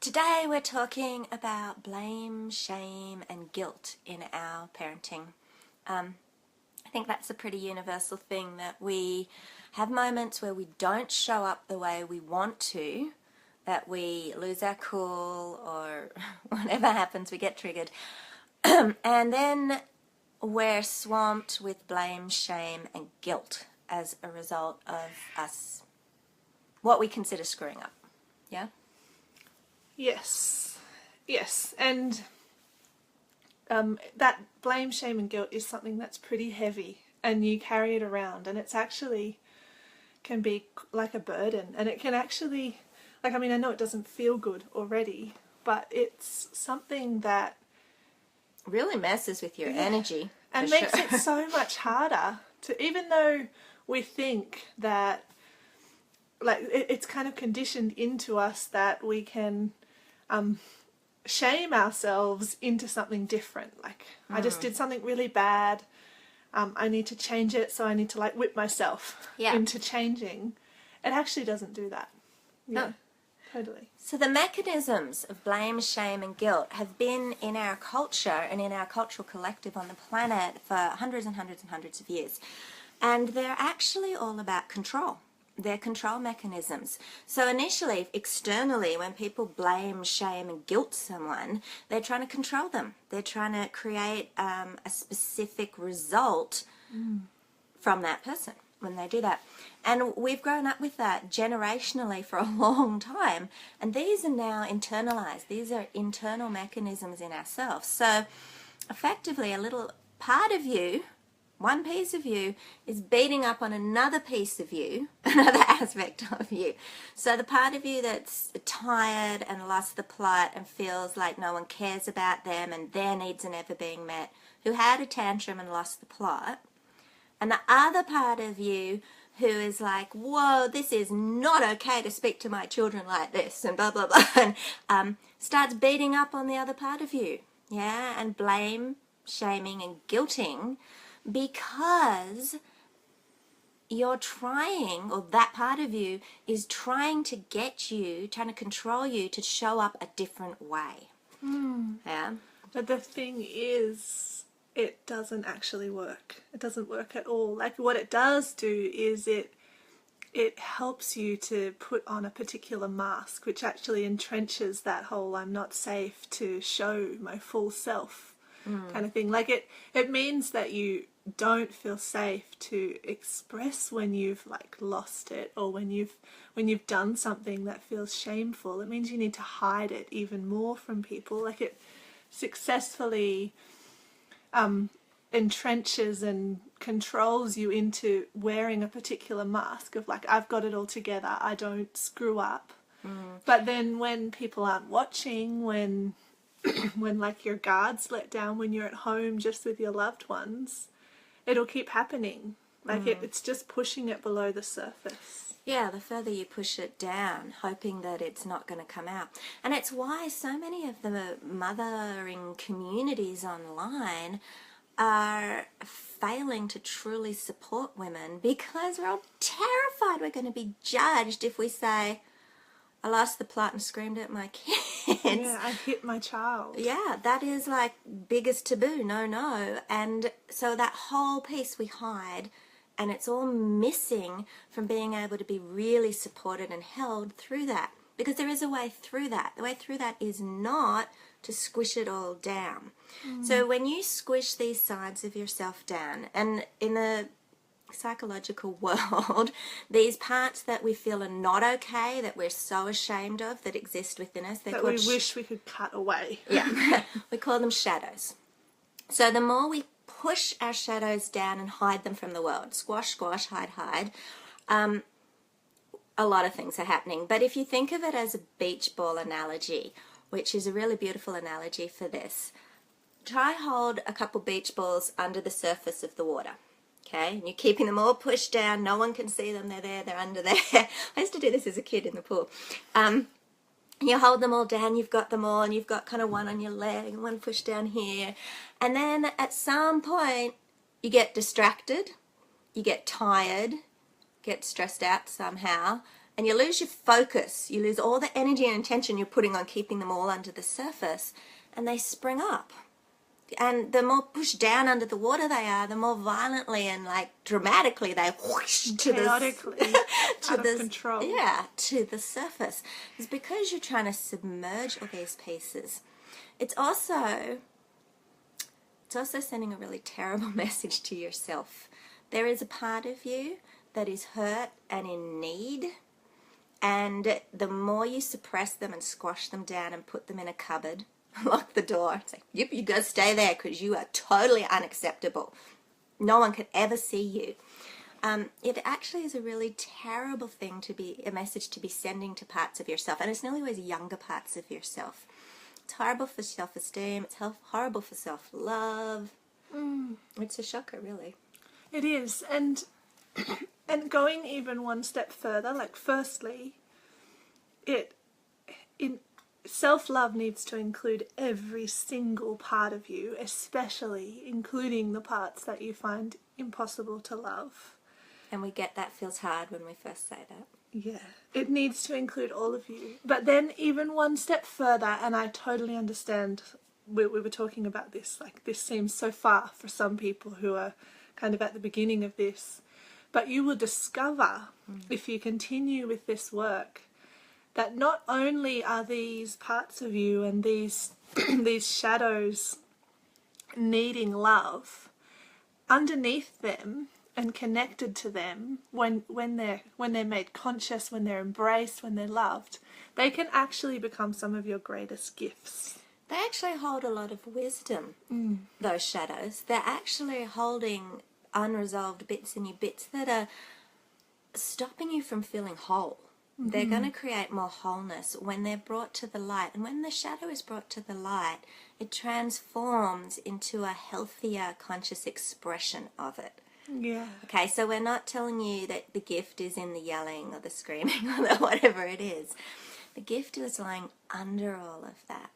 Today we're talking about blame, shame and guilt in our parenting. I think that's a pretty universal thing, that we have moments where we don't show up the way we want to, that we lose our cool or whatever happens, we get triggered. And then we're swamped with blame, shame and guilt as a result of us, what we consider screwing up. Yeah? Yes, and that blame, shame and guilt is something that's pretty heavy, and you carry it around, and it's actually can be like a burden, and it can actually, I know it doesn't feel good already, but it's something that really messes with your energy. And makes it so much harder to, even though we think that, it's kind of conditioned into us that we can shame ourselves into something different. I just did something really bad. I need to change it, so I need to whip myself into changing. It actually doesn't do that. No. Totally. So the mechanisms of blame, shame and guilt have been in our culture and in our cultural collective on the planet for hundreds and hundreds and hundreds of years. And they're actually all about control. They're control mechanisms. So initially, externally, when people blame, shame and guilt someone, they're trying to control them. They're trying to create a specific result from that person when they do that. And we've grown up with that generationally for a long time. And these are now internalized. These are internal mechanisms in ourselves. So effectively, a little part of you, one piece of you, is beating up on another piece of you, another aspect of you. So the part of you that's tired and lost the plot and feels like no one cares about them and their needs are never being met, who had a tantrum and lost the plot, and the other part of you who is like, whoa, this is not okay to speak to my children like this, and blah, blah, blah, and starts beating up on the other part of you, yeah, and blame, shaming and guilting, because you're trying, or that part of you is trying to get you, trying to control you to show up a different way. Yeah. But the thing is, it doesn't actually work. It doesn't work at all. What it does do is it helps you to put on a particular mask, which actually entrenches that whole I'm not safe to show my full self kind of thing. It means that you don't feel safe to express when you've lost it, or when you've done something that feels shameful. It means you need to hide it even more from people. It successfully entrenches and controls you into wearing a particular mask of I've got it all together, I don't screw up. But then when people aren't watching, when your guard's let down, when you're at home just with your loved ones, it'll keep happening. It's just pushing it below the surface. Yeah, the further you push it down, hoping that it's not going to come out. And it's why so many of the mothering communities online are failing to truly support women, because we're all terrified we're going to be judged if we say, I lost the plot and screamed at my kids. Yeah, I hit my child. Yeah, that is biggest taboo, no. And so that whole piece we hide, and it's all missing from being able to be really supported and held through that. Because there is a way through that. The way through that is not to squish it all down. So when you squish these sides of yourself down, and in the psychological world, these parts that we feel are not okay, that we're so ashamed of, that exist within us, that we wish we could cut away. Yeah, we call them shadows. So the more we push our shadows down and hide them from the world, squash, squash, hide, a lot of things are happening. But if you think of it as a beach ball analogy, which is a really beautiful analogy for this, try hold a couple beach balls under the surface of the water. Okay, and you're keeping them all pushed down. No one can see them. They're there. They're under there. I used to do this as a kid in the pool. You hold them all down. You've got them all, and you've got kind of one on your leg and one pushed down here. And then at some point, you get distracted. You get tired. Get stressed out somehow. and you lose your focus. You lose all the energy and intention you're putting on keeping them all under the surface, and they spring up. And the more pushed down under the water they are, the more violently and like dramatically they whoosh to Chaotically, to out of control. Yeah, to the surface. It's because you're trying to submerge all these pieces. It's also sending a really terrible message to yourself. There is a part of you that is hurt and in need, and the more you suppress them and squash them down and put them in a cupboard, lock the door, it's like, yep, you gotta stay there because you are totally unacceptable. No one could ever see you. It actually is a really terrible thing to be, a message to be sending to parts of yourself, and it's nearly always younger parts of yourself. It's horrible for self-esteem, it's horrible for self-love. It's a shocker, really. It is, and going even one step further, like firstly, self-love needs to include every single part of you, especially including the parts that you find impossible to love. And we get that feels hard when we first say that. Yeah, it needs to include all of you. But then even one step further, and I totally understand, we were talking about this, like this seems so far for some people who are kind of at the beginning of this, but you will discover, if you continue with this work, that not only are these parts of you and these these shadows needing love, underneath them and connected to them, when they're made conscious, when they're embraced, when they're loved, they can actually become some of your greatest gifts. They actually hold a lot of wisdom, those shadows. They're actually holding unresolved bits in you, bits that are stopping you from feeling whole. They're going to create more wholeness when they're brought to the light. And when the shadow is brought to the light, it transforms into a healthier conscious expression of it. Yeah. Okay, so we're not telling you that the gift is in the yelling or the screaming or the whatever it is. The gift is lying under all of that.